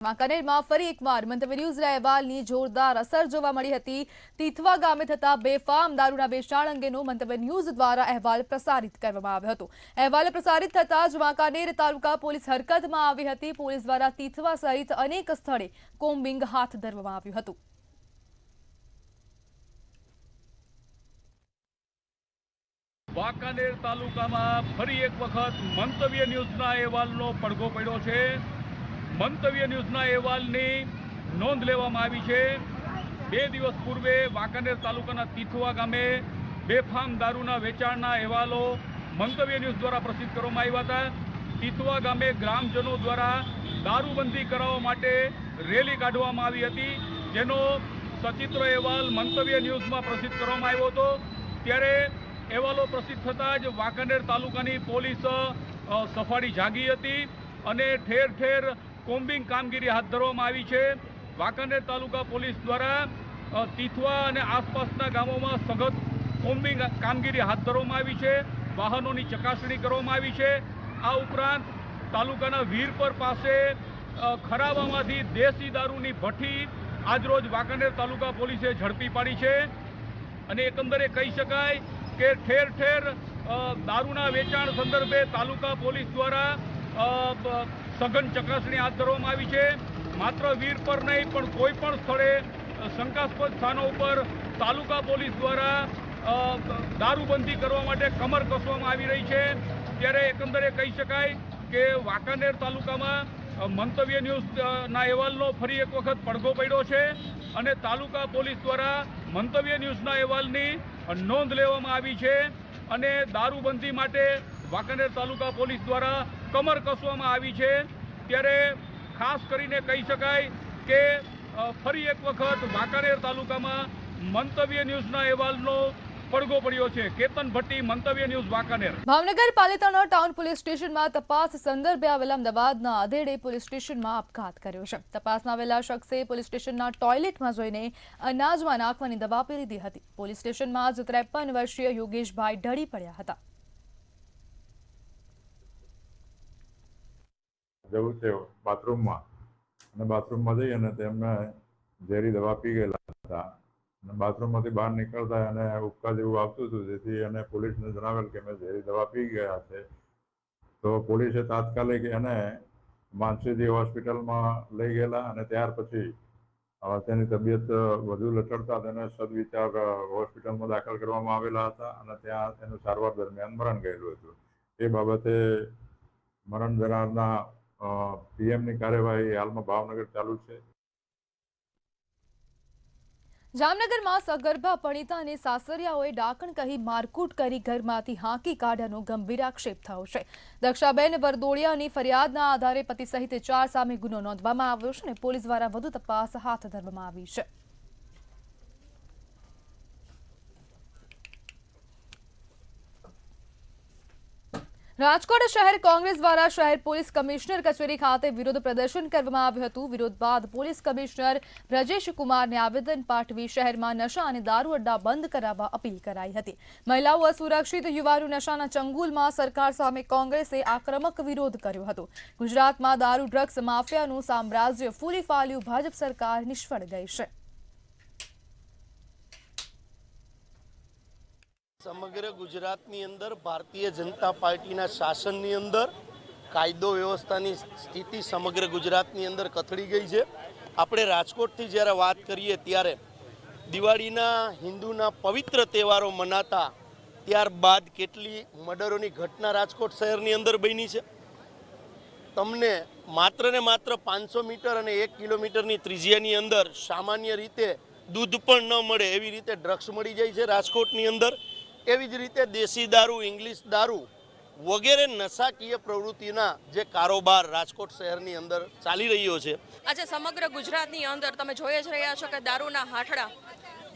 વાંકાનેરમાં ફરી એકવાર મંતવ્ય ન્યૂઝના અહેવાલની જોરદાર અસર જોવા મળી હતી। તીથવા ગામે થતા બેફામ દારૂના વેચાણ અંગેનો મંતવ્ય ન્યૂઝ દ્વારા અહેવાલ પ્રસારિત કરવામાં આવ્યો હતો। અહેવાલ પ્રસારિત થતા જ વાંકાનેર તાલુકા પોલીસ હરકતમાં આવી હતી। પોલીસ દ્વારા તીથવા સહિત અનેક સ્થળે કોમ્બિંગ હાથ ધરવામાં આવ્યું હતું। વાંકાનેર તાલુકામાં ફરી એક વખત મંતવ્ય ન્યૂઝના અહેવાલનો પડઘો પડ્યો છે। મંતવ્ય ન્યૂઝના અહેવાલની નોંધ લેવામાં આવી છે। 2 દિવસ પૂર્વે વાંકાનેર તાલુકાના તીથવા ગામે બેફામ દારૂના વેચાણના અહેવાલો મંતવ્ય ન્યૂઝ દ્વારા પ્રસિદ્ધ કરવામાં આવ્યા હતા। તીથવા ગામે ગ્રામજનો દ્વારા દારૂબંધી કરાવવા માટે રેલી કાઢવામાં આવી હતી, જેનો સચિત્ર અહેવાલ મંતવ્ય ન્યૂઝમાં પ્રસિદ્ધ કરવામાં આવ્યો હતો। ત્યારે અહેવાલો પ્રસિદ્ધ થતાં જ વાંકાનેર તાલુકાની પોલીસ સફાળી જાગી હતી અને ઠેર ઠેર કોમ્બિંગ કામગીરી હાથ ધરવામાં આવી છે। વાંકાનેર તાલુકા પોલીસ દ્વારા તીથવા અને આસપાસના ગામોમાં સઘન કોમ્બિંગ કામગીરી હાથ ધરવામાં આવી છે। વાહનોની ચકાસણી કરવામાં આવી છે। આ ઉપરાંત તાલુકાના વીરપર પાસે ખરાબામાંથી દેશી દારૂની ભઠ્ઠી આજરોજ વાંકાનેર તાલુકા પોલીસે ઝડપી પાડી છે અને એકંદરે કહી શકાય કે ઠેર ઠેર દારૂના વેચાણ સંદર્ભે તાલુકા પોલીસ દ્વારા સઘન ચકાસણી હાથ ધરવામાં આવી છે। માત્ર વીરપર નહીં પણ કોઈ પણ સ્થળે શંકાસ્પદ સ્થાનો ઉપર તાલુકા પોલીસ દ્વારા દારૂબંધી કરવા માટે કમર કસવામાં આવી રહી છે। ત્યારે એકંદરે કહી શકાય કે વાંકાનેર તાલુકામાં મંતવ્ય ન્યૂઝના અહેવાલનો ફરી એક વખત પડઘો પડ્યો છે અને તાલુકા પોલીસ દ્વારા મંતવ્ય ન્યૂઝના અહેવાલની નોંધ લેવામાં આવી છે અને દારૂબંધી માટે વાંકાનેર તાલુકા પોલીસ દ્વારા કમર કસવામાં આવી છે। ત્યારે ખાસ કરીને કહી શકાય કે ફરી એક વખત વાંકાનેર તાલુકામાં મંતવ્ય ન્યૂઝના અહેવાલનો પડઘો પડ્યો છે। કેતન ભટ્ટી, મંતવ્ય news, Wankaner. Bhavnagar Palitana town police સ્ટેશનમાં તપાસ સંદર્ભે આવેલા અમદાવાદના અધેડે પોલીસ સ્ટેશનમાં આપઘાત કર્યો છે। તપાસમાં આવેલા શખ્સે પોલીસ સ્ટેશનના ટોયલેટમાં જોઈને અનાજમાં નાખવાની દવા પી લીધી હતી। પોલીસ સ્ટેશનમાં જ 53 વર્ષીય યોગેશભાઈ ઢળી પડ્યા હતા। જવું છે બાથરૂમમાં અને બાથરૂમમાં જઈ અને તેમને ઝેરી દવા પી ગયેલા હતા અને બાથરૂમમાંથી બહાર નીકળતા અને ઉબકા જેવું આવતું હતું, જેથી એને પોલીસને જણાવેલ કે મેં ઝેરી દવા પી ગયા છે। તો પોલીસે તાત્કાલિક એને માનસીજી હોસ્પિટલમાં લઈ ગયેલા અને ત્યાર પછી તેની તબિયત વધુ લથડતા તેને સદવિચાર હોસ્પિટલમાં દાખલ કરવામાં આવેલા હતા અને ત્યાં તેનું સારવાર દરમિયાન મરણ ગયેલું હતું। એ બાબતે મરણ જનારના પીએમની કાર્યવાહી હાલમાં ભાવનગર ચાલુ છે। જામનગરમાં સગર્ભા પરિણીતા અને સાસરિયાઓએ ડાકણ કહી મારકૂટ કરી ઘરમાંથી હાંકી કાઢ્યાનો ગંભીર આક્ષેપ થયો છે। દક્ષાબેન વરદોડિયાની ફરિયાદના આધારે પતિ સહિત 4 સામે ગુનો નોંધવામાં આવ્યો છે અને પોલીસ દ્વારા વધુ તપાસ હાથ ધરવામાં આવી છે। રાજકોટ શહેર કોંગ્રેસ દ્વારા શહેર પોલીસ કમિશનર કચેરી ખાતે વિરોધ પ્રદર્શન કરવામાં આવ્યું હતું। વિરોધ બાદ પોલીસ કમિશનર બ્રજેશ કુમારને આવેદન પાઠવી શહેરમાં નશા અને દારૂ અડ્ડા બંધ કરાવવા અપીલ કરાઈ હતી। મહિલાઓ અસુરક્ષિત, યુવાનો નશાના ચંગુલમાં સરકાર સામે કોંગ્રેસે આક્રમક વિરોધ કર્યો હતો। ગુજરાતમાં દારૂ ડ્રગ્સ માફિયાનું સામ્રાજ્ય ફૂલી ફાલ્યું, ભાજપ સરકાર નિષ્ફળ ગઈ છે। સમગ્ર ગુજરાતની અંદર ભારતીય જનતા પાર્ટીના શાસનની અંદર કાયદો વ્યવસ્થાની સ્થિતિ સમગ્ર ગુજરાતની અંદર કથળી ગઈ છે। આપણે રાજકોટથી જ્યારે વાત કરીએ ત્યારે દિવાળીના હિન્દુના પવિત્ર તહેવારો મનાતા ત્યારબાદ કેટલી મર્ડરોની ઘટના રાજકોટ શહેરની અંદર બની છે। તમને માત્ર ને માત્ર 500 મીટર અને 1 કિલોમીટરની ત્રિજ્યાની અંદર સામાન્ય રીતે દૂધ પણ ન મળે એવી રીતે ડ્રગ્સ મળી જાય છે રાજકોટની અંદર। એવી જ રીતે દેશી દારૂ, ઇંગ્લિશ દારૂ વગેરે નશાકીય પ્રવૃત્તિના જે કારોબાર રાજકોટ શહેરની અંદર ચાલી રહ્યો છે। આજે સમગ્ર ગુજરાતની અંદર તમે જોઈ જ રહ્યા છો કે દારૂના હાથડા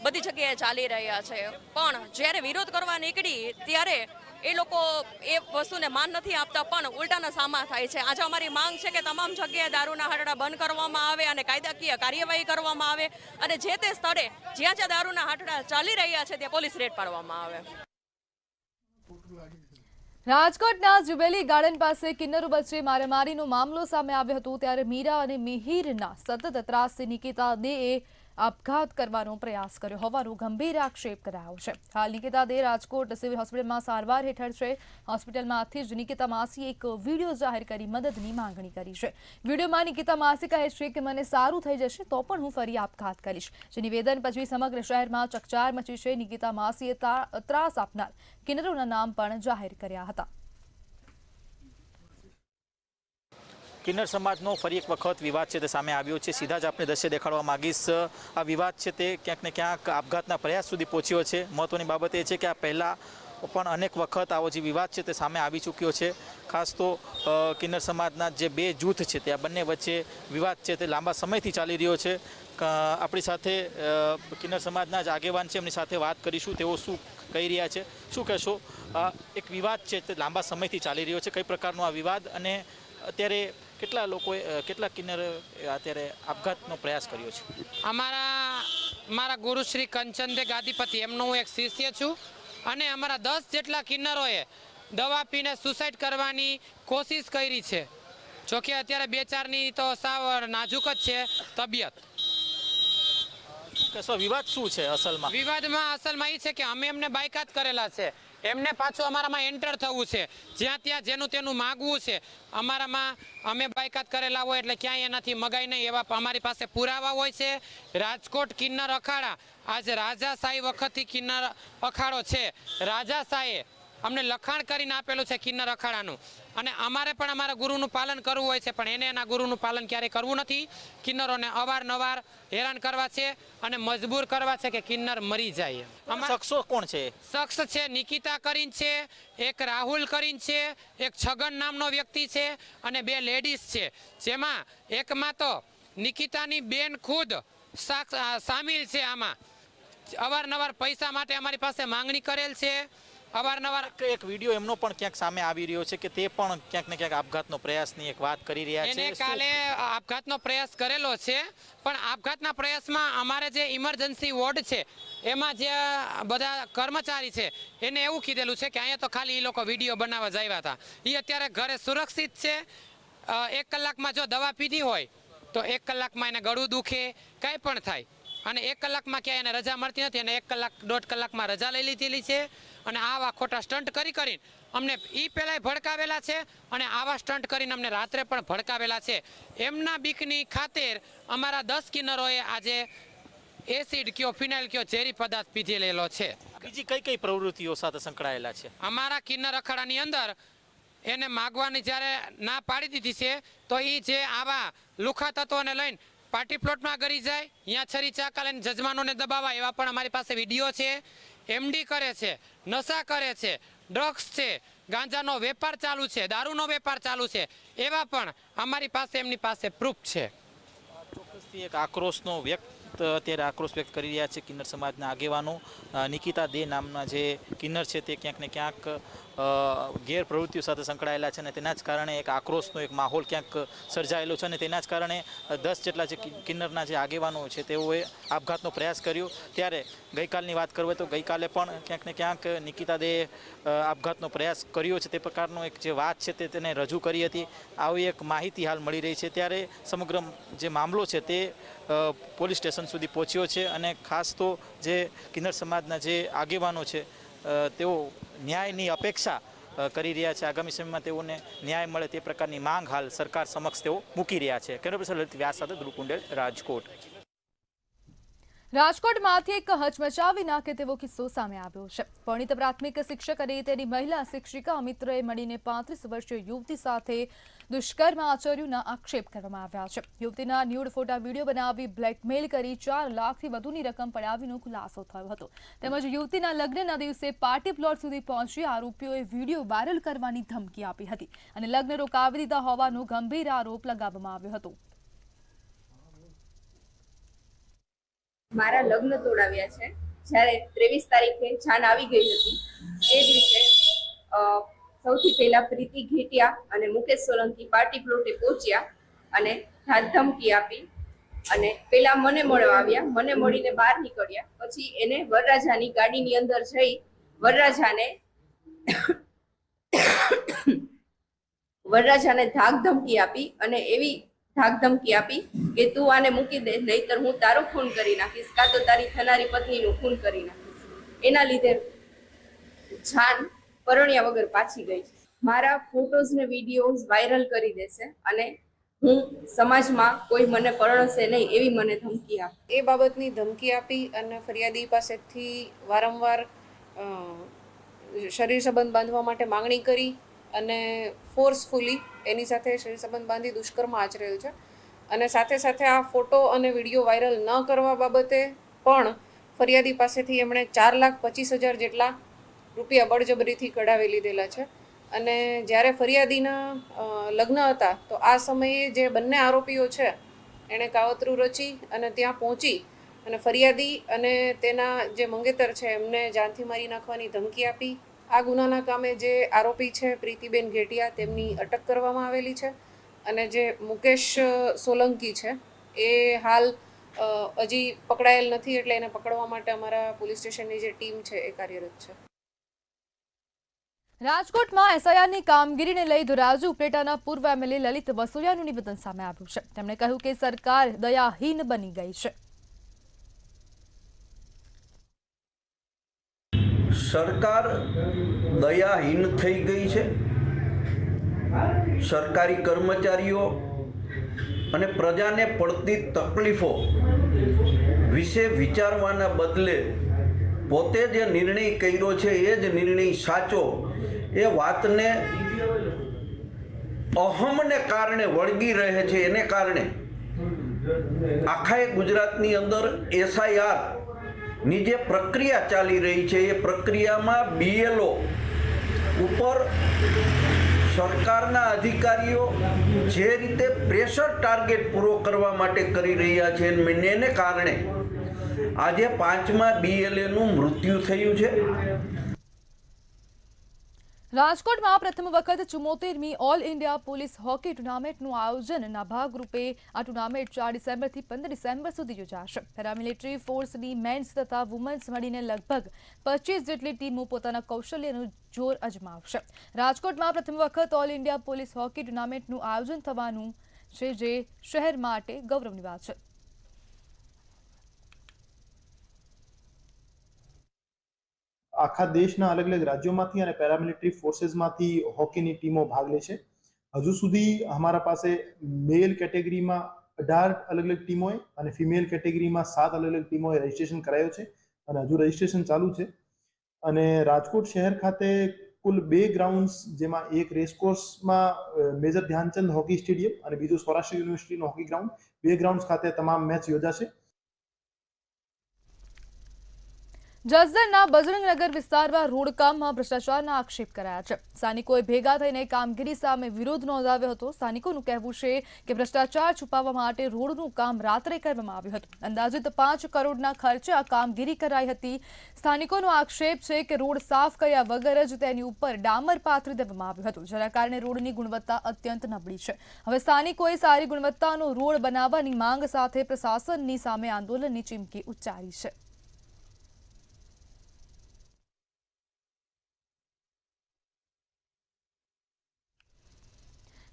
બધી જગ્યાએ ચાલી રહ્યા છે, પણ જ્યારે વિરોધ કરવા નીકળી ત્યારે એ લોકો એ વસ્તુને માન નથી આપતા, પણ ઉલટાના સામા થાય છે। આજે અમારી માંગ છે કે તમામ જગ્યાએ દારૂના હાથડા બંધ કરવામાં આવે અને કાયદાકીય કાર્યવાહી કરવામાં આવે અને જે તે સ્થળે જ્યાં જ્યાં દારૂના હાથડા ચાલી રહ્યા છે ત્યાં પોલીસ રેડ પાડવામાં આવે। રાજકોટના જુબેલી ગાર્ડન પાસે કિન્નરો વચ્ચે મારામારીનો મામલો સામે આવ્યો હતો ત્યારે મીરા અને મિહિરના સતત ત્રાસથી નિકિતા દેએ આપઘાત કરવાનો પ્રયાસ કર્યો હોવાનો ગંભીર આક્ષેપ કરાયો છે. હાલ નિકિતા દે રાજકોટ સિવિલ હોસ્પિટલમાં સારવાર હેઠળ છે. હોસ્પિટલમાંથી જ નિકિતા માસીએ એક વિડીયો જાહેર કરી મદદની માંગણી કરી છે. વિડીયોમાં નિકિતા માસી કહે છે કે મને સારું થઈ જશે તો પણ હું ફરી આપઘાત કરીશ. જે નિવેદન પછી સમગ્ર શહેરમાં ચકચાર મચી છે. નિકિતા માસીએ ત્રાસ આપનાર કિન્નરોના નામ પણ જાહેર કર્યા હતા. કિન્નર સમાજનો ફરી એક વખત વિવાદ છે તે સામે આવ્યો છે. સીધા જ આપણે દ્રશ્ય દેખાડવા માંગીશ. આ વિવાદ છે તે ક્યાંક ને ક્યાંક આપઘાતના પ્રયાસ સુધી પહોંચ્યો છે. મહત્વની બાબત એ છે કે આ પહેલાં પણ અનેક વખત આવો જે વિવાદ છે તે સામે આવી ચૂક્યો છે. ખાસ તો કિન્નર સમાજના જે બે જૂથ છે તે આ બંને વચ્ચે વિવાદ છે તે લાંબા સમયથી ચાલી રહ્યો છે. આપણી સાથે કિન્નર સમાજના જ આગેવાન છે, એમની સાથે વાત કરીશું. તેઓ શું કહી રહ્યા છે, શું કહેશો? એક વિવાદ છે તે લાંબા સમયથી ચાલી રહ્યો છે. કઈ પ્રકારનો આ વિવાદ અને અત્યારે કેટલા લોકોએ કેટલા કિન્નરે અત્યારે આપઘાતનો પ્રયાસ કર્યો છે? મારા ગુરુ શ્રી કંચનદે ગાદીપતિ એમનો હું એક શિષ્ય છું અને અમારા 10 જેટલા કિન્નરોએ દવા પીને સુસાઇડ કરવાની કોશિશ કરી છે. જોકે અત્યારે 2-4ની તો સાવ નાજુક જ છે તબિયત. વિવાદ શું છે અસલમાં? વિવાદમાં અસલમાં એ છે કે અમે એમને બાયકાત કરેલા છે. એમને પાછું અમારામાં એન્ટર થવું છે. જ્યાં ત્યાં જેનું તેનું માગવું છે. અમારામાં અમે બાયકાત કરેલા હોય એટલે ક્યાંય એનાથી મગાઈ નહીં એવા અમારી પાસે પુરાવા હોય છે. રાજકોટ કિન્નર અખાડા આજે રાજાશાહી વખતથી કિન્નર અખાડો છે. રાજાશાહે અમને લખાણ કરીને આપેલું છે કિન્નર અખાડાનું અને અમારે પણ અમારા ગુરુનું પાલન કરવું હોય છે, પણ એને એના ગુરુનું પાલન ક્યારેય કરવું નથી. કિન્નરોને અવારનવાર હેરાન કરવા છે અને મજબૂર કરવા છે કે કિન્નર મરી જાય. શખ્સો કોણ છે? શખ્સ છે નિકિતા કરીને છે, એક રાહુલ કરીને છે, એક છગન નામનો વ્યક્તિ છે અને 2 લેડીઝ છે. જેમાં એકમાં તો નિકિતાની બેન ખુદ સામેલ છે. આમાં અવારનવાર પૈસા માટે અમારી પાસે માંગણી કરેલ છે. અવારનવાર એક વિડીયો એમનો પણ ક્યાંક સામે આવી રહ્યો છે કે તે પણ ક્યાંક ને ક્યાંક આપઘાતનો પ્રયાસની એક વાત કરી રહ્યા છે. એને કાલે આપઘાતનો પ્રયાસ કરેલો છે, પણ આપઘાતના પ્રયાસમાં અમારે જે ઇમરજન્સી વોર્ડ છે એમાં જે બધા કર્મચારી છે એને એવું કીધેલું છે કે અહીંયા તો ખાલી એ લોકો વિડીયો બનાવવા જ આવ્યા હતા. એ અત્યારે ઘરે સુરક્ષિત છે. 1 કલાકમાં જો દવા પીધી હોય તો 1 કલાકમાં એને ગળું દુખે, કંઈ પણ થાય અને 1 કલાકમાં ક્યાંય એને રજા મળતી નથી અને 1 કલાક 1.5 કલાકમાં રજા લઈ લીધેલી છે. અને આવા ખોટા સ્ટન્ટ કરીને અમને પહેલાંય ભડકાવેલા છે અને આવા સ્ટન્ટ કરીને અમને રાત્રે પણ ભડકાવેલા છે. એમના બીકની ખાતર અમારા 10 કિન્નરોએ આજે એસિડ કયો, ફિનાઇલ કયો, ઝેરી પદાર્થ પીધેલો છે. બીજી કઈ પ્રવૃત્તિઓ સાથે સંકળાયેલા છે? અમારા કિન્નર અખાડાની અંદર એને માગવાની જ્યારે ના પાડી દીધી છે તો એ જે આવા લુખા તત્વોને લઈને પાર્ટી પ્લોટમાં ગરી જાય, અહીંયા છરી ચાકા લઈને જજમાનોને દબાવવા એવા પણ અમારી પાસે વિડીયો છે. એમડી કરે છે, નશા કરે છે, ડ્રગ્સ છે, ગાંજાનો વેપાર ચાલુ છે, દારૂનો વેપાર ચાલુ છે, એવા પણ અમારી પાસે એમની પાસે પ્રૂફ છે. ચોક્કસથી એક આક્રોશનો અત્યારે આક્રોશ વ્યક્ત કરી રહ્યા છે કિન્નર સમાજના આગેવાનો. નિકિતા દે નામના જે કિન્નર છે તે ક્યાંક ને ક્યાંક ગેરપ્રવૃત્તિઓ સાથે સંકળાયેલા છે અને તેના જ કારણે એક આક્રોશનો એક માહોલ ક્યાંક સર્જાયેલો છે અને તેના જ કારણે 10 જેટલા જે કિન્નરના જે આગેવાનો છે તેઓએ આપઘાતનો પ્રયાસ કર્યો. ત્યારે ગઈકાલની વાત કરવી તો ગઈકાલે પણ ક્યાંક ને ક્યાંક નિકિતા દે આપઘાતનો પ્રયાસ કર્યો છે તે પ્રકારનો એક જે વાત છે તે તેને રજૂ કરી હતી. આવી એક માહિતી હાલ મળી રહી છે. ત્યારે સમગ્ર જે મામલો છે તે પોલીસ સ્ટેશન સુધી પહોંચ્યો છે અને ખાસ તો જે કિન્નર સમાજના જે આગેવાનો છે તેઓ ન્યાયની અપેક્ષા કરી રહ્યા છે. આગામી સમયમાં તેઓને ન્યાય મળે તે પ્રકારની માંગ હાલ સરકાર સમક્ષ તેઓ મૂકી રહ્યા છે. કેમેરા પર્સન લલિત વ્યાસ સાથે ધ્રુવ કુંડેલ, રાજકોટ. રાજકોટમાંથી એક હચમચાવી નાખે તેવો કિસ્સો સામે આવ્યો છે. પરિણીત પ્રાથમિક શિક્ષક અને તેની મહિલા શિક્ષિકા મિત્રએ મળીને 35 વર્ષીય યુવતી સાથે દુષ્કર્મ આચર્યુંના આક્ષેપ કરવામાં આવ્યા છે. યુવતીના ન્યૂડ ફોટા વિડીયો બનાવી બ્લેકમેલ કરી 4 લાખથી વધુની રકમ પડાવીનો ખુલાસો થયો હતો. તેમજ યુવતીના લગ્નના દિવસે પાર્ટી પ્લોટ સુધી પહોંચી આરોપીઓએ વિડીયો વાયરલ કરવાની ધમકી આપી હતી અને લગ્ન રોકાવી દીધા હોવાનો ગંભીર આરોપ લગાવવામાં આવ્યો હતો. મારા લગ્ન તોડાવ્યા છે. જ્યારે 23 તારીખે જાન આવી ગઈ હતી એ દિવસે સૌથી પહેલા પ્રીતિ ઘેટિયા અને મુકેશ સોલંકી પાર્ટી પ્લોટે પહોંચ્યા અને ધાક ધમકી આપી અને પેલા મને મળવા આવ્યા. મને મળીને બહાર નીકળ્યા. પછી એને વરરાજાની ગાડીની અંદર જઈ વરરાજાને વરરાજાને ધાક ધમકી આપી અને એવી ધાક ધમકી આપી કે તું આને મૂકી દે, નહીતર હું તારો ખૂન કરી નાખીશ, કાં તો તારી થનારી પત્નીનું ખૂન કરી નાખીશ. એના લીધે જાન પરણ્યા વગર પાછી ગઈ છે. મારા ફોટોઝ ને વિડીયોઝ વાયરલ કરી દેશે અને હું સમાજમાં કોઈ મને પરણશે નહીં એવી મને ધમકી આપી. એ બાબતની ધમકી આપી અને ફરિયાદી પાસેથી વારંવાર શરીર સંબંધ બાંધવા માટે માંગણી કરી અને ફોર્સફુલી એની સાથે શરીર સંબંધ બાંધી દુષ્કર્મ આચરેલ છે. અને સાથે સાથે આ ફોટો અને વિડીયો વાયરલ ન કરવા બાબતે પણ ફરિયાદી પાસેથી એમણે 4,25,000 જેટલા રૂપિયા બળજબરીથી કઢાવી લીધેલા છે. અને જ્યારે ફરિયાદીના લગ્ન હતા તો આ સમયે જે બંને આરોપીઓ છે એણે કાવતરું રચી અને ત્યાં પહોંચી અને ફરિયાદી અને તેના જે મંગેતર છે એમને જાનથી મારી નાખવાની ધમકી આપી. આ ગુનાના કામે જે આરોપી છે પ્રીતિબેન ઘેટિયા તેમની અટક કરવામાં આવેલી છે. અને જે મુકેશ સોલંકી છે એ હાલ હજી પકડાયેલ નથી, એટલે એને પકડવા માટે અમારા પોલીસ સ્ટેશનની જે ટીમ છે એ કાર્યરત છે. રાજકોટમાં એસઆઈઆરની કામગીરીને લઈ ધોરાજી ઉપલેટાના પૂર્વ એમએલએ લલિત વસોયાનું નિવેદન સામે આવ્યું છે. તેમણે કહ્યું કે સરકાર દયાહીન બની ગઈ છે. સરકાર દયાહીન થઈ ગઈ છે. સરકારી કર્મચારીઓ અને પ્રજાને પડતી તકલીફો વિશે વિચારવાના બદલે પોતે જે નિર્ણય કર્યો છે એ જ નિર્ણય સાચો, એ વાતને અહમને કારણે વળગી રહે છે. એને કારણે આખા ગુજરાતની અંદર એસઆઈઆરની જે પ્રક્રિયા ચાલી રહી છે એ પ્રક્રિયામાં બીએલઓ ઉપર સરકારના અધિકારીઓ જે રીતે પ્રેશર ટાર્ગેટ પૂરો કરવા માટે કરી રહ્યા છે એને કારણે આજે 5મા બીએલએનું મૃત્યુ થયું છે. રાજકોટમાં પ્રથમ વખત 74મી ઓલ ઇન્ડિયા પોલીસ હોકી ટુર્નામેન્ટનું આયોજનના ભાગરૂપે આ ટુર્નામેન્ટ 4 ડિસેમ્બરથી 15 ડિસેમ્બર સુધી યોજાશે. પેરામિલિટરી ફોર્સની મેન્સ તથા વુમન્સ મળીને લગભગ 25 જેટલી ટીમો પોતાના કૌશલ્યનું જોર અજમાવશે. રાજકોટમાં પ્રથમ વખત ઓલ ઇન્ડિયા પોલીસ હોકી ટુર્નામેન્ટનું આયોજન થવાનું છે, જે શહેર માટે ગૌરવની વાત છે. આખા દેશના અલગ અલગ રાજ્યોમાંથી અને પેરામિલિટરી ફોર્सेसમાંથી હોકીની ટીમો ભાગ લે છે. હજુ સુધી અમારા પાસે મેલ કેટેગરીમાં 18 અલગ અલગ ટીમોએ અને ફિમેલ કેટેગરીમાં 7 અલગ અલગ ટીમોએ રજીસ્ટ્રેશન કરાયું છે અને હજુ રજીસ્ટ્રેશન ચાલુ છે. અને રાજકોટ શહેર ખાતે કુલ 2 ગ્રાઉન્ડ્સ, જેમાં એક રેસકોર્સમાં મેજર ધ્યાનચંદ હોકી સ્ટેડિયમ અને બીજું સૌરાષ્ટ્ર યુનિવર્સિટીનું હોકી ગ્રાઉન્ડ, 2 ગ્રાઉન્ડ્સ ખાતે તમામ મેચ યોજાશે. જસદણના બજરંગનગર વિસ્તારમાં રોડ કામમાં ભ્રષ્ટાચારના આક્ષેપ કરાયા છે. સ્થાનિકોએ ભેગા થઈને કામગીરી સામે વિરોધ નોંધાવ્યો હતો. સ્થાનિકોનું કહેવું છે કે ભ્રષ્ટાચાર છુપાવવા માટે રોડનું કામ રાત્રે કરવામાં આવ્યું હતું. અંદાજિત 5 કરોડના ખર્ચે આ કામગીરી કરાઈ હતી. સ્થાનિકોનો આક્ષેપ છે કે રોડ સાફ કર્યા વગર જ તેની ઉપર ડામર પાથરી દેવામાં આવ્યું હતું, જેના કારણે રોડની ગુણવત્તા અત્યંત નબળી છે. હવે સ્થાનિકોએ સારી ગુણવત્તાનો રોડ બનાવવાની માંગ સાથે પ્રશાસનની સામે આંદોલનની ચીમકી ઉચ્ચારી છે.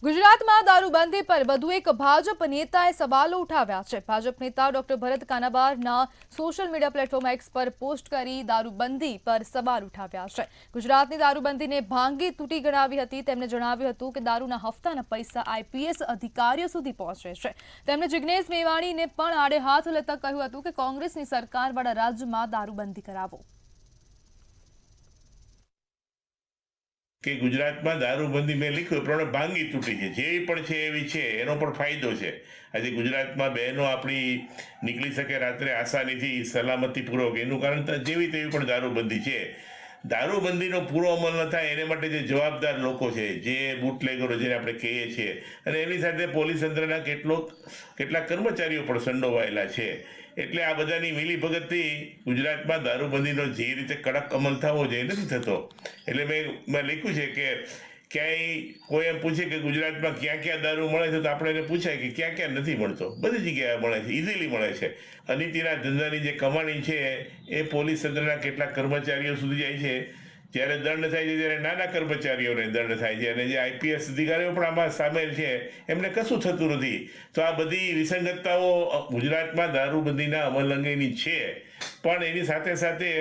ગુજરાતમાં દારૂબંધી પર વધુ એક ભાજપ નેતાએ સવાલો ઉઠાવ્યા છે. ભાજપ નેતા ડોક્ટર ભરત કાનાબારના સોશિયલ મીડિયા પ્લેટફોર્મ એક્સ પર પોસ્ટ કરી દારૂબંધી પર સવાલ ઉઠાવ્યા છે. ગુજરાતની દારૂબંધીને ભાંગી તૂટી ગણાવી હતી. તેમણે જણાવ્યું હતું કે દારૂના હપ્તાના પૈસા આઈપીએસ અધિકારીઓ સુધી પહોંચે છે. તેમણે જિગ્નેશ મેવાણીને પણ આડે હાથ લેતા કહ્યું હતું કે કોંગ્રેસની સરકારવાળા રાજ્યમાં દારૂબંધી કરાવો. કે ગુજરાતમાં દારૂબંધી મેં લખ્યું પ્રમાણે ભાંગી તૂટી છે, જે પણ છે એવી છે, એનો પણ ફાયદો છે. આજે ગુજરાતમાં બહેનો આપણી નીકળી શકે રાત્રે આસાનીથી સલામતીપૂર્વક, એનું કારણ જેવી તેવી પણ દારૂબંધી છે. દારૂબંધીનો પૂરો અમલ ન થાય એને માટે જે જવાબદાર લોકો છે, જે બુટલેગરો જેને આપણે કહીએ છીએ, અને એની સાથે પોલીસ તંત્રના કેટલાક કર્મચારીઓ પણ સંડોવાયેલા છે. એટલે આ બધાની મિલીભગતથી ગુજરાતમાં દારૂબંધીનો જે રીતે કડક અમલ થવો જોઈએ નથી થતો. એટલે મેં લખ્યું છે કે ક્યાંય કોઈ એમ પૂછે કે ગુજરાતમાં ક્યાં ક્યાં દારૂ મળે છે, તો આપણે એને પૂછાય કે ક્યાં ક્યાં નથી મળતો. બધી જગ્યાએ મળે છે, ઇઝીલી મળે છે. અનીતિના ધંધાની જે કમાણી છે એ પોલીસ તંત્રના કેટલાક કર્મચારીઓ સુધી જાય છે, જ્યારે દંડ થાય છે ત્યારે નાના કર્મચારીઓને દંડ થાય છે, અને જે આઈપીએસ અધિકારીઓ પણ આમાં સામેલ છે એમને કશું થતું નથી. તો આ બધી વિસંગતતાઓ ગુજરાતમાં દારૂબંધીના અમલ અંગેની છે, પણ એની સાથે સાથે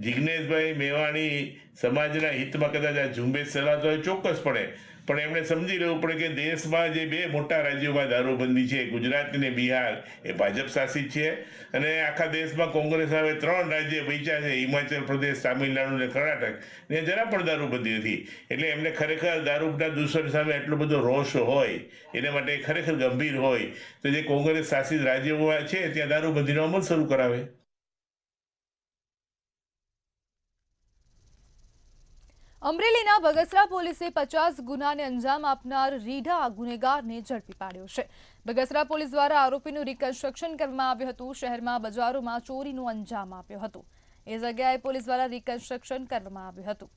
જિજ્ઞેશભાઈ મેવાણી સમાજના હિતમાં કદાચ આ ઝુંબેશ ચલાવતો હોય ચોક્કસપણે, પણ એમણે સમજી લેવું પડે કે દેશમાં જે બે મોટા રાજ્યોમાં દારૂબંધી છે, ગુજરાત અને બિહાર, એ ભાજપ શાસિત છે, અને આખા દેશમાં કોંગ્રેસ હવે 3 રાજ્ય બચ્યા છે, હિમાચલ પ્રદેશ, તામિલનાડુ અને કર્ણાટક, ને જરા પણ દારૂબંધી નથી. એટલે એમને ખરેખર દારૂના દૂષણ સામે એટલો બધો રોષ હોય, એના માટે ખરેખર ગંભીર હોય તો જે કોંગ્રેસ શાસિત રાજ્યો છે ત્યાં દારૂબંધીનો અમલ શરૂ કરાવે. અમરેલીના બગસરા પોલીસે 50 ગુનાને અંજામ આપનાર રીઢા ગુનેગારને ઝડપી પાડ્યો છે. બગસરા પોલીસ દ્વારા આરોપીનું રિકન્સ્ટ્રક્શન કરવામાં આવ્યું હતું. શહેરમાં બજારોમાં ચોરીનું અંજામ આપ્યો હતો. એ જગ્યાએ પોલીસ દ્વારા રિકન્સ્ટ્રક્શન કરવામાં આવ્યું હતું.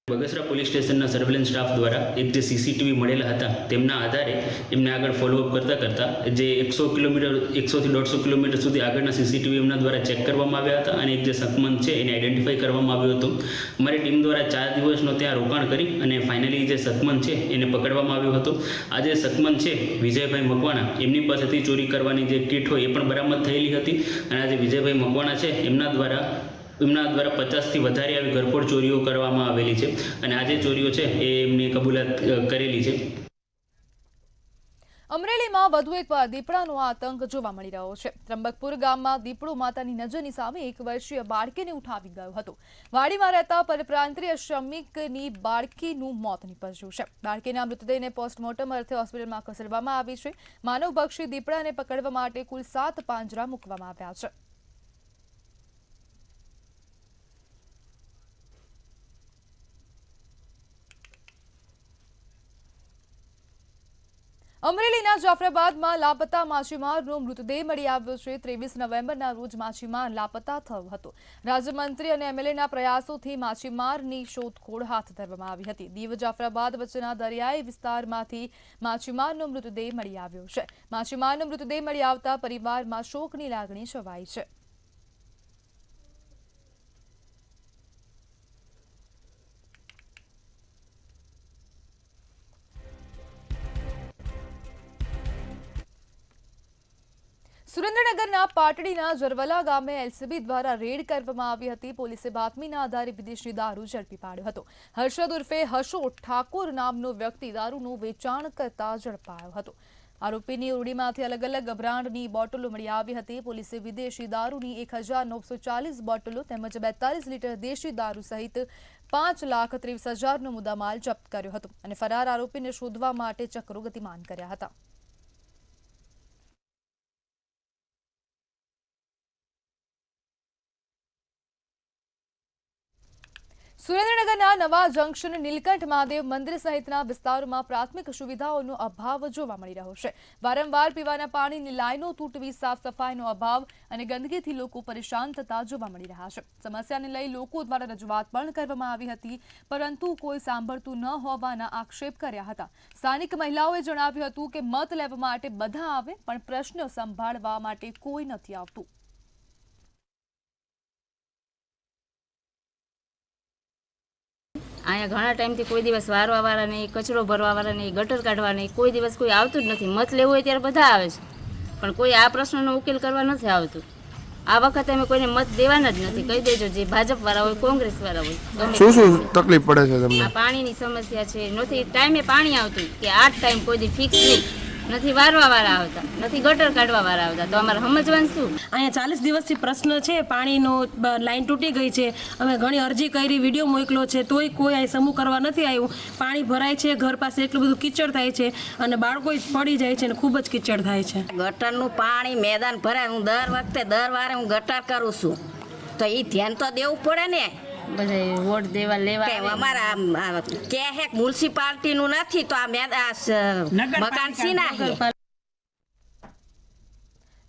બગસરા પોલીસ સ્ટેશનના સર્વેલન્સ સ્ટાફ દ્વારા એક જે સીસીટીવી મળેલા હતા તેમના આધારે એમને આગળ ફોલોઅપ કરતાં જે 100 થી 150 કિલોમીટર સુધી આગળના સીસીટીવી એમના દ્વારા ચેક કરવામાં આવ્યા હતા, અને એક જે શકમંદ છે એને આઈડેન્ટિફાઈ કરવામાં આવ્યો હતો. અમારી ટીમ દ્વારા 4 દિવસનો ત્યાં રોકાણ કરી અને ફાઇનલી જે શકમંદ છે એને પકડવામાં આવ્યો હતો. આ જે શકમંદ છે વિજયભાઈ મકવાણા, એમની પાસેથી ચોરી કરવાની જે કીટ હોય એ પણ બરામદ થયેલી હતી, અને આ જે વિજયભાઈ મકવાણા છે એમના દ્વારા 50થી વધારે આવી ઘરફોડ ચોરીઓ કરવામાં આવેલી છે, અને આ જે ચોરીઓ છે એ એમની કબૂલાત કરેલી છે. અમરેલીમાં વધુ એક વાર દીપડાનો આતંક જોવા મળી રહ્યો છે. ત્રંબકપુર ગામમાં દીપડો માતાની નજરની સામે 1 વર્ષીય બાળકીને ઉઠાવી ગયો હતો. વાડીમાં રહેતા પરપ્રાંતીય શ્રમિકની બાળકીનું મોત નીપજ્યું છે. બાળકીના મૃતદેહને પોસ્ટમોર્ટમ અર્થે હોસ્પિટલમાં ખસેડવામાં આવી છે. માનવભક્ષી દીપડાને પકડવા માટે કુલ 7 પાંજરા મૂકવામાં આવ્યા છે. અમરેલીના જાફરાબાદમાં લાપતા માછીમારનો મૃતદેહ મળી આવ્યો છે. 23 નવેમ્બરના રોજ માછીમાર લાપતા થયો હતો. રાજ્યમંત્રી અને એમએલએના પ્રયાસોથી માછીમારની શોધખોળ હાથ ધરવામાં આવી હતી. દીવ જાફરાબાદ વચ્ચેના દરિયાઈ વિસ્તારમાંથી માછીમારનો મૃતદેહ મળી આવ્યો છે. માછીમારનો મૃતદેહ મળી આવતા પરિવારમાં શોકની લાગણી છવાઈ છે. સુરેન્દ્રનગરના પાટડીના જરવલા ગામે એલસીબી દ્વારા રેડ કરવામાં આવી હતી. પોલીસે બાતમીના આધારે વિદેશી દારૂ ઝડપી પાડ્યો હતો. હર્ષદ ઉર્ફે હર્ષો ઠાકોર નામનો વ્યક્તિ દારૂનું વેચાણ કરતા ઝડપાયો હતો. આરોપીની ઓરડીમાંથી અલગ અલગ બ્રાન્ડની બોટલો મળી આવી હતી. પોલીસે વિદેશી દારૂની 1940 બોટલો તેમજ 42 લીટર દેશી દારૂ સહિત 5,30,000નો મુદ્દામાલ જપ્ત કર્યો હતો, અને ફરાર આરોપીને શોધવા માટે ચક્રો ગતિમાન કર્યા હતા. સુરેન્દ્રનગરના નવા જંકશન નીલકંઠ મહાદેવ મંદિર સહિતના વિસ્તારોમાં પ્રાથમિક સુવિધાઓનો અભાવ જોવા મળી રહ્યો છે. વારંવાર પીવાના પાણીની લાઈનો તૂટવી, સાફ સફાઈનો અભાવ અને ગંદકીથી લોકો પરેશાન થતા જોવા મળી રહ્યા છે. સમસ્યાને લઈ લોકો દ્વારા રજૂઆત પણ કરવામાં આવી હતી, પરંતુ કોઈ સાંભળતું ન હોવાના આક્ષેપ કર્યા હતા. સ્થાનિક મહિલાઓએ જણાવ્યું હતું કે મત લેવા માટે બધા આવે, પણ પ્રશ્ન સંભાળવા માટે કોઈ નથી આવતું. અહીંયા ઘણા ટાઈમથી કોઈ દિવસ વારવાવાળા નહીં, કચરો ભરવાવાળા નહીં, ગટર કાઢવા નહીં, કોઈ દિવસ કોઈ આવતું જ નથી. મત લેવું હોય ત્યારે બધા આવે છે, પણ કોઈ આ પ્રશ્નનો ઉકેલ કરવા નથી આવતું. આ વખતે અમે કોઈને મત દેવાના જ નથી. કહી દેજો, જે ભાજપવાળા હોય, કોંગ્રેસવાળા હોય. શું તકલીફ પડે છે તમને? આ પાણીની સમસ્યા છે. નથી ટાઈમે પાણી આવતું, કે આ ટાઈમ કોઈ દી ફિક્સ નહીં. નથી વારવાવાળા આવતા, નથી ગટર કાઢવાવાળા આવતા. તો અમારે સમજવાનું શું? અહીંયા 40 દિવસથી પ્રશ્ન છે પાણીનો. લાઈન તૂટી ગઈ છે. અમે ઘણી અરજી કરી, વિડીયો મોકલો છે, તોય કોઈ અહીં સમૂહ કરવા નથી આવ્યું. પાણી ભરાય છે, ઘર પાસે એટલું બધું કીચડ થાય છે, અને બાળકો પડી જાય છે, અને ખૂબ જ કીચડ થાય છે. ગટરનું પાણી મેદાન ભરાય. હું દર વારે હું ગટર કરું છું, તો એ ધ્યાન તો દેવું પડે ને. બધા વોટ દેવા લેવા અમારા કે હે મ્યુનિસિપાલિટીનું નથી, તો આ મકાન સીના.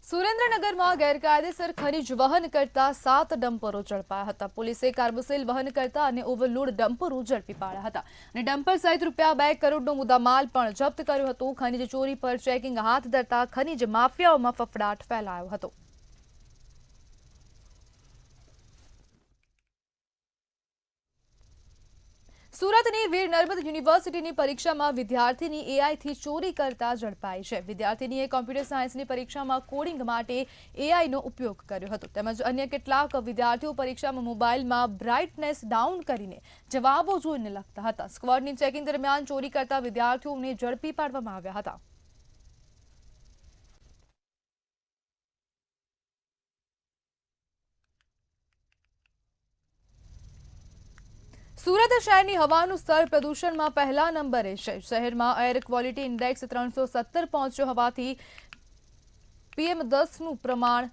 સુરેન્દ્રનગરમાં ગેરકાયદેસર ખનીજ વહન કરતા 7 ડમ્પરો ઝડપાયા હતા. પોલીસે કાર્બોસેલ વહન કરતા અને ઓવરલોડ ડમ્પરો ઝડપી પાડ્યા હતા, અને ડમ્પર સહિત ₹2 કરોડનો મુદ્દામાલ પણ જપ્ત કર્યો હતો. ખનીજ ચોરી પર ચેકિંગ હાથ ધરતા ખનીજ માફિયાઓમાં ફફડાટ ફેલાયો હતો. સુરતની વીર નર્મદ યુનિવર્સિટીની પરીક્ષામાં વિદ્યાર્થીની એઆઈથી ચોરી કરતા ઝડપાઈ છે. વિદ્યાર્થીનીએ કોમ્પ્યુટર સાયન્સની પરીક્ષામાં કોડિંગ માટે એઆઈનો ઉપયોગ કર્યો હતો. તેમજ અન્ય કેટલાક વિદ્યાર્થીઓ પરીક્ષામાં મોબાઈલમાં બ્રાઇટનેસ ડાઉન કરીને જવાબો જોઈને લખતા હતા. સ્ક્વોડની ચેકિંગ દરમિયાન ચોરી કરતા વિદ્યાર્થીઓને ઝડપી પાડવામાં આવ્યા હતા. સુરત શહેરની હવાનું સ્તર પ્રદૂષણમાં પહેલા નંબરે છે. શહેરમાં એર ક્વોલિટી ઇન્ડેક્સ 317 પહોંચ્યો હોવાથી PM10નું પ્રમાણ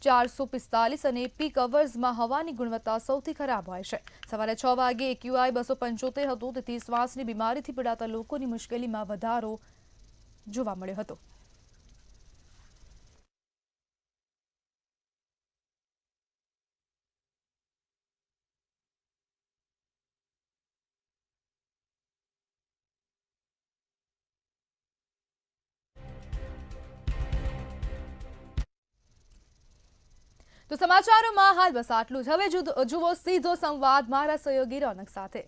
445 અને પીક અવર્સમાં હવાની ગુણવત્તા સૌથી ખરાબ હોય છે. સવારે 6 વાગે AQI 275 હતું, તેથી શ્વાસની બીમારીથી પીડાતા લોકોની મુશ્કેલીમાં વધારો જોવા મળ્યો હતો. તો સમાચારોમાં હાલ બસ આટલું જ. હવે જુઓ સીધો સંવાદ મારા સહયોગી રોનક સાથે.